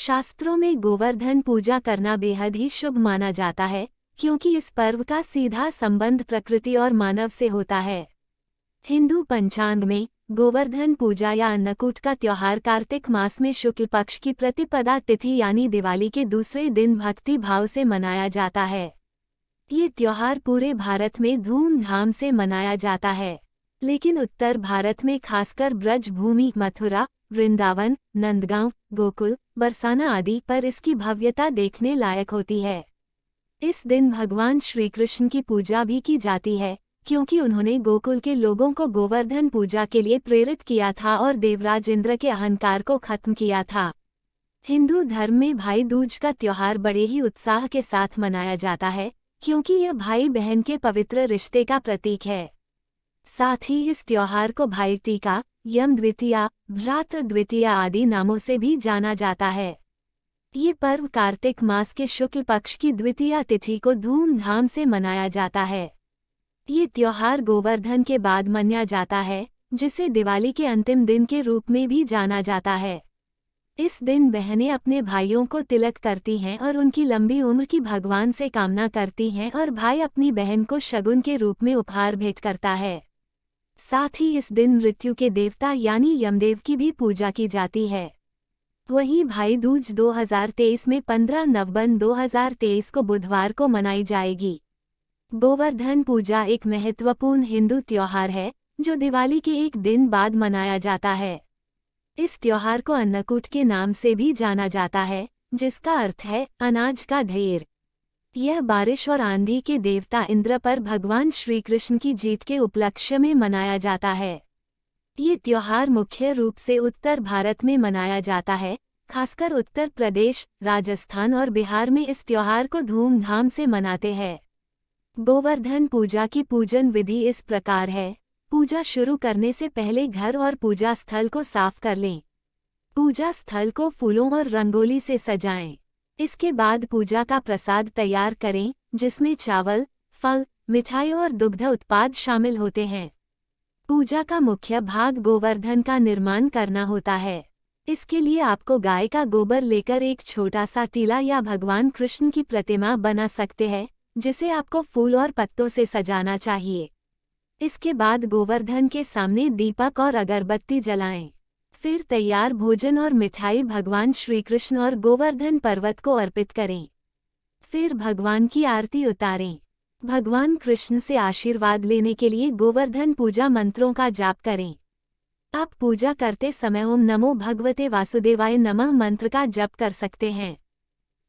शास्त्रों में गोवर्धन पूजा करना बेहद ही शुभ माना जाता है, क्योंकि इस पर्व का सीधा संबंध प्रकृति और मानव से होता है। हिंदू पंचांग में गोवर्धन पूजा या अन्नकूट का त्योहार कार्तिक मास में शुक्ल पक्ष की प्रतिपदा तिथि यानी दिवाली के दूसरे दिन भक्ति भाव से मनाया जाता है। ये त्योहार पूरे भारत में धूमधाम से मनाया जाता है, लेकिन उत्तर भारत में खासकर ब्रज भूमि मथुरा, वृंदावन, नंदगांव, गोकुल, बरसाना आदि पर इसकी भव्यता देखने लायक होती है। इस दिन भगवान श्री कृष्ण की पूजा भी की जाती है, क्योंकि उन्होंने गोकुल के लोगों को गोवर्धन पूजा के लिए प्रेरित किया था और देवराज इंद्र के अहंकार को खत्म किया था। हिंदू धर्म में भाई दूज का त्योहार बड़े ही उत्साह के साथ मनाया जाता है, क्योंकि यह भाई बहन के पवित्र रिश्ते का प्रतीक है। साथ ही इस त्योहार को भाई टीका, यम द्वितीया, भ्रातृ द्वितीया आदि नामों से भी जाना जाता है। ये पर्व कार्तिक मास के शुक्ल पक्ष की द्वितीया तिथि को धूमधाम से मनाया जाता है। ये त्योहार गोवर्धन के बाद मनाया जाता है, जिसे दिवाली के अंतिम दिन के रूप में भी जाना जाता है। इस दिन बहनें अपने भाइयों को तिलक करती हैं और उनकी लंबी उम्र की भगवान से कामना करती हैं, और भाई अपनी बहन को शगुन के रूप में उपहार भेंट करता है। साथ ही इस दिन मृत्यु के देवता यानी यमदेव की भी पूजा की जाती है। वहीं भाई दूज 2023 में 15 नवंबर 2023 को बुधवार को मनाई जाएगी। गोवर्धन पूजा एक महत्वपूर्ण हिंदू त्योहार है, जो दिवाली के एक दिन बाद मनाया जाता है। इस त्योहार को अन्नकूट के नाम से भी जाना जाता है, जिसका अर्थ है अनाज का ढेर। यह बारिश और आंधी के देवता इंद्र पर भगवान श्री कृष्ण की जीत के उपलक्ष्य में मनाया जाता है। ये त्योहार मुख्य रूप से उत्तर भारत में मनाया जाता है, खासकर उत्तर प्रदेश, राजस्थान और बिहार में इस त्योहार को धूमधाम से मनाते हैं। गोवर्धन पूजा की पूजन विधि इस प्रकार है। पूजा शुरू करने से पहले घर और पूजा स्थल को साफ कर लें। पूजा स्थल को फूलों और रंगोली से सजाएं। इसके बाद पूजा का प्रसाद तैयार करें, जिसमें चावल, फल, मिठाई और दुग्ध उत्पाद शामिल होते हैं। पूजा का मुख्य भाग गोवर्धन का निर्माण करना होता है। इसके लिए आपको गाय का गोबर लेकर एक छोटा सा टीला या भगवान कृष्ण की प्रतिमा बना सकते हैं, जिसे आपको फूल और पत्तों से सजाना चाहिए। इसके बाद गोवर्धन के सामने दीपक और अगरबत्ती जलाएं। फिर तैयार भोजन और मिठाई भगवान श्री कृष्ण और गोवर्धन पर्वत को अर्पित करें। फिर भगवान की आरती उतारें। भगवान कृष्ण से आशीर्वाद लेने के लिए गोवर्धन पूजा मंत्रों का जाप करें। आप पूजा करते समय ओम नमो भगवते वासुदेवाय नमः मंत्र का जप कर सकते हैं।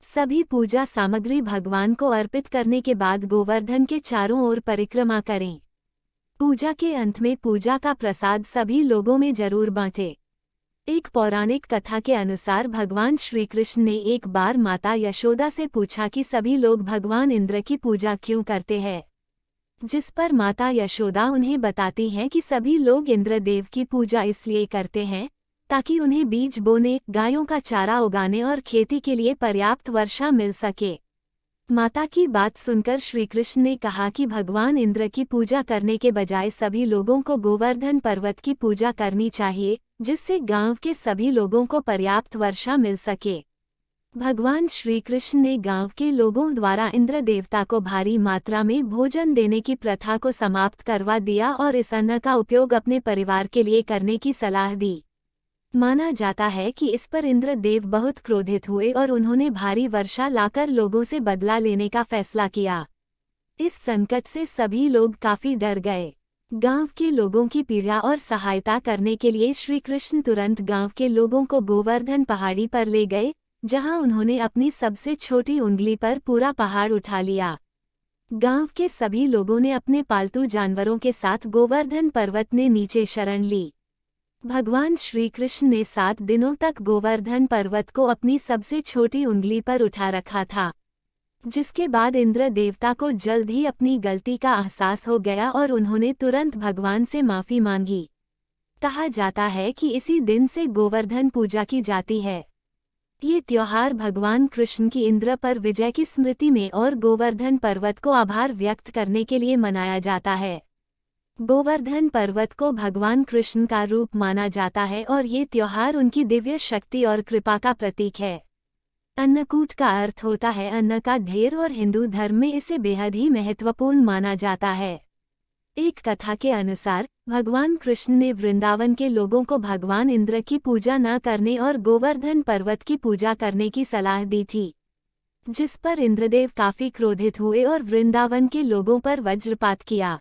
सभी पूजा सामग्री भगवान को अर्पित करने के बाद गोवर्धन के चारों ओर परिक्रमा करें। पूजा के अंत में पूजा का प्रसाद सभी लोगों में जरूर बांटें। एक पौराणिक कथा के अनुसार भगवान श्री कृष्ण ने एक बार माता यशोदा से पूछा कि सभी लोग भगवान इंद्र की पूजा क्यों करते हैं, जिस पर माता यशोदा उन्हें बताती हैं कि सभी लोग इंद्रदेव की पूजा इसलिए करते हैं ताकि उन्हें बीज बोने, गायों का चारा उगाने और खेती के लिए पर्याप्त वर्षा मिल सके। माता की बात सुनकर श्री कृष्ण ने कहा कि भगवान इंद्र की पूजा करने के बजाय सभी लोगों को गोवर्धन पर्वत की पूजा करनी चाहिए, जिससे गांव के सभी लोगों को पर्याप्त वर्षा मिल सके। भगवान श्री कृष्ण ने गांव के लोगों द्वारा इंद्र देवता को भारी मात्रा में भोजन देने की प्रथा को समाप्त करवा दिया और इस अन्न का उपयोग अपने परिवार के लिए करने की सलाह दी। माना जाता है कि इस पर इंद्र देव बहुत क्रोधित हुए और उन्होंने भारी वर्षा लाकर लोगों से बदला लेने का फैसला किया। इस संकट से सभी लोग काफी डर गए। गांव के लोगों की पीड़ा और सहायता करने के लिए श्री कृष्ण तुरंत गांव के लोगों को गोवर्धन पहाड़ी पर ले गए, जहां उन्होंने अपनी सबसे छोटी उंगली पर पूरा पहाड़ उठा लिया। गांव के सभी लोगों ने अपने पालतू जानवरों के साथ गोवर्धन पर्वत ने नीचे शरण ली। भगवान श्री कृष्ण ने 7 दिनों तक गोवर्धन पर्वत को अपनी सबसे छोटी उंगली पर उठा रखा था, जिसके बाद इंद्र देवता को जल्द ही अपनी गलती का एहसास हो गया और उन्होंने तुरंत भगवान से माफी मांगी। कहा जाता है कि इसी दिन से गोवर्धन पूजा की जाती है। ये त्योहार भगवान कृष्ण की इंद्र पर विजय की स्मृति में और गोवर्धन पर्वत को आभार व्यक्त करने के लिए मनाया जाता है। गोवर्धन पर्वत को भगवान कृष्ण का रूप माना जाता है और ये त्योहार उनकी दिव्य शक्ति और कृपा का प्रतीक है। अन्नकूट का अर्थ होता है अन्न का ढेर और हिंदू धर्म में इसे बेहद ही महत्वपूर्ण माना जाता है। एक कथा के अनुसार भगवान कृष्ण ने वृंदावन के लोगों को भगवान इंद्र की पूजा न करने और गोवर्धन पर्वत की पूजा करने की सलाह दी थी, जिस पर इंद्रदेव काफी क्रोधित हुए और वृंदावन के लोगों पर वज्रपात किया।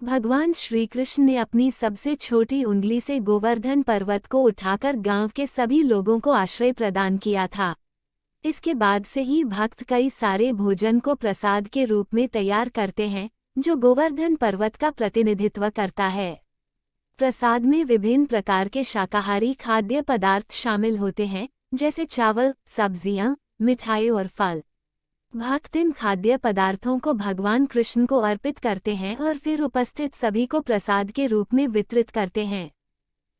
भगवान श्री कृष्ण ने अपनी सबसे छोटी उंगली से गोवर्धन पर्वत को उठाकर गांव के सभी लोगों को आश्रय प्रदान किया था। इसके बाद से ही भक्त कई सारे भोजन को प्रसाद के रूप में तैयार करते हैं, जो गोवर्धन पर्वत का प्रतिनिधित्व करता है। प्रसाद में विभिन्न प्रकार के शाकाहारी खाद्य पदार्थ शामिल होते हैं, जैसे चावल, सब्जियां, मिठाई और फल। भक्त इन खाद्य पदार्थों को भगवान कृष्ण को अर्पित करते हैं और फिर उपस्थित सभी को प्रसाद के रूप में वितरित करते हैं।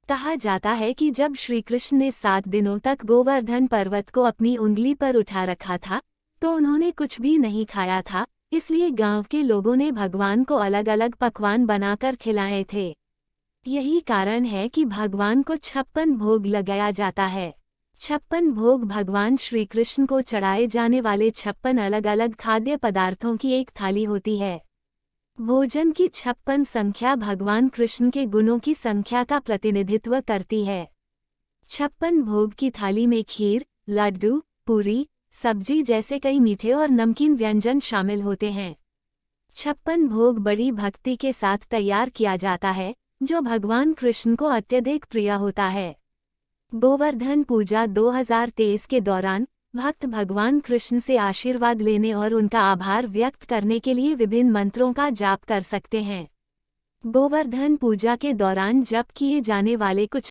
कहा जाता है कि जब श्री कृष्ण ने 7 दिनों तक गोवर्धन पर्वत को अपनी उंगली पर उठा रखा था, तो उन्होंने कुछ भी नहीं खाया था, इसलिए गांव के लोगों ने भगवान को अलग अलग पकवान बनाकर खिलाए थे। यही कारण है कि भगवान को 56 भोग लगाया जाता है। 56 भोग भगवान श्री कृष्ण को चढ़ाए जाने वाले 56 अलग अलग खाद्य पदार्थों की एक थाली होती है। भोजन की 56 संख्या भगवान कृष्ण के गुणों की संख्या का प्रतिनिधित्व करती है। 56 भोग की थाली में खीर, लड्डू, पूरी, सब्जी जैसे कई मीठे और नमकीन व्यंजन शामिल होते हैं। 56 भोग बड़ी भक्ति के साथ तैयार किया जाता है, जो भगवान कृष्ण को अत्यधिक प्रिय होता है। गोवर्धन पूजा 2023 के दौरान भक्त भगवान कृष्ण से आशीर्वाद लेने और उनका आभार व्यक्त करने के लिए विभिन्न मंत्रों का जाप कर सकते हैं। गोवर्धन पूजा के दौरान जप किए जाने वाले कुछ